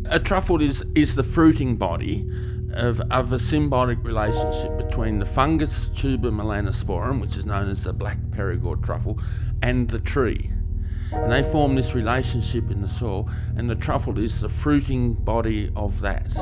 A truffle is the fruiting body of a symbiotic relationship between the fungus tuber melanosporum, which is known as the black Perigord truffle, and the tree. And they form this relationship in the soil, and the truffle is the fruiting body of that.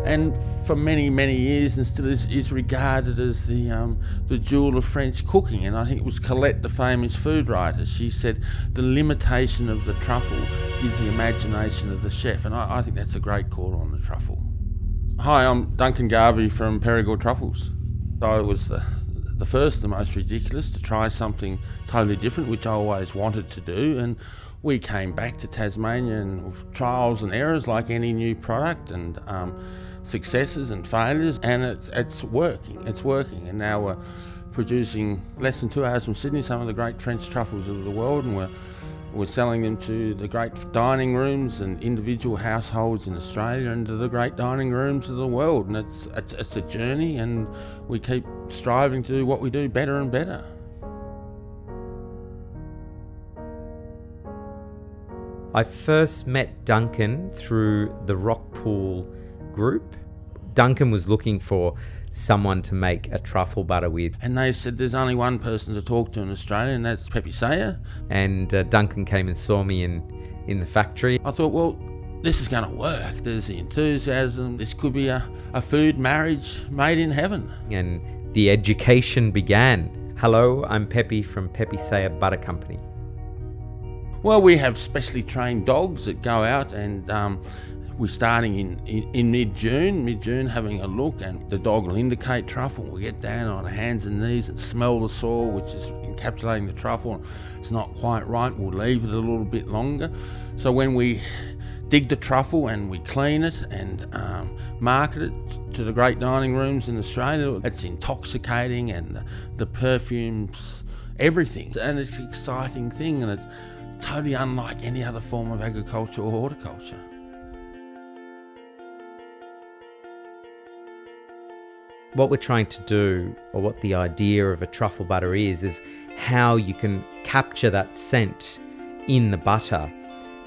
And for many, many years, and still is regarded as the jewel of French cooking. And I think it was Colette, the famous food writer, she said, the limitation of the truffle is the imagination of the chef. And I think that's a great call on the truffle. Hi, I'm Duncan Garvey from Perigord Truffles. I was the first, the most ridiculous, to try something totally different, which I always wanted to do. And we came back to Tasmania and with trials and errors like any new product, and successes and failures, and it's working. And now we're producing less than 2 hours from Sydney some of the great French truffles of the world, and we're selling them to the great dining rooms and individual households in Australia and to the great dining rooms of the world. And it's a journey, and we keep striving to do what we do better and better. I first met Duncan through the Rockpool group. Duncan was looking for someone to make a truffle butter with. And they said there's only one person to talk to in Australia, and that's Pepe Saya. And Duncan came and saw me in the factory. I thought, well, this is going to work. There's the enthusiasm. This could be a food marriage made in heaven. And the education began. Hello, I'm Pepe from Pepe Saya Butter Company. Well, we have specially trained dogs that go out, and we're starting in mid-June, having a look, and the dog will indicate truffle. We'll get down on our hands and knees and smell the soil, which is encapsulating the truffle. It's not quite right, we'll leave it a little bit longer. So when we dig the truffle and we clean it and market it to the great dining rooms in Australia, it's intoxicating, and the perfumes, everything. And it's an exciting thing, and it's totally unlike any other form of agriculture or horticulture. What we're trying to do, or what the idea of a truffle butter is how you can capture that scent in the butter.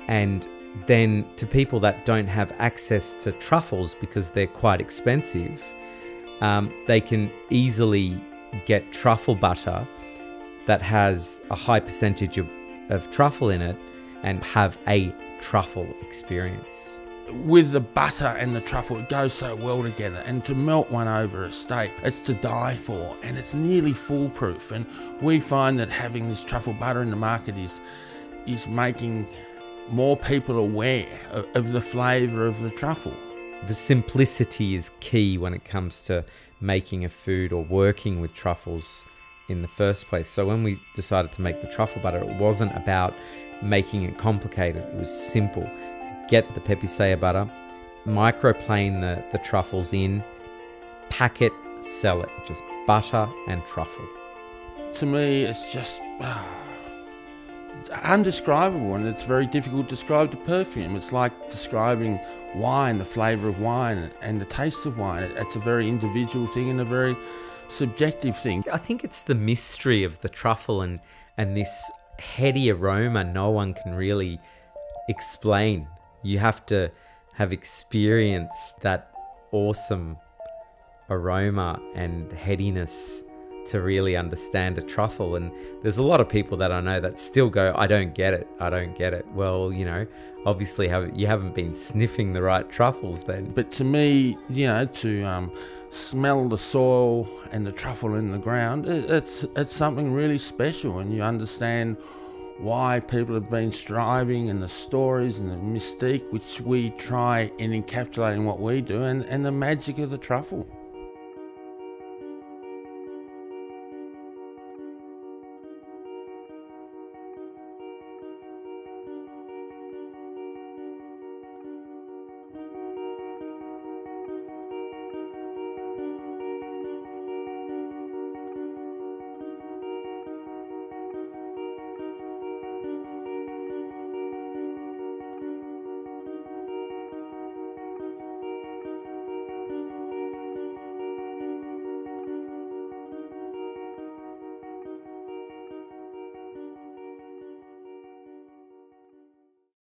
And then to people that don't have access to truffles because they're quite expensive, they can easily get truffle butter that has a high percentage of truffle in it and have a truffle experience. With the butter and the truffle, it goes so well together, and to melt one over a steak, it's to die for, and it's nearly foolproof. And we find that having this truffle butter in the market is making more people aware of the flavour of the truffle. The simplicity is key when it comes to making a food or working with truffles in the first place. So when we decided to make the truffle butter, it wasn't about making it complicated, it was simple. Get the Pepe Saya butter, microplane the truffles in, pack it, sell it. Just butter and truffle. To me, it's just undescribable, and it's very difficult to describe the perfume. It's like describing wine, the flavour of wine and the taste of wine. It's a very individual thing and a very subjective thing. I think it's the mystery of the truffle and this heady aroma no one can really explain. You have to have experienced that awesome aroma and headiness to really understand a truffle. And there's a lot of people that I know that still go, I don't get it. Well, you know, obviously you haven't been sniffing the right truffles then. But to me, you know, to smell the soil and the truffle in the ground, it's something really special, and you understand why people have been striving, and the stories and the mystique which we try in encapsulating what we do, and the magic of the truffle.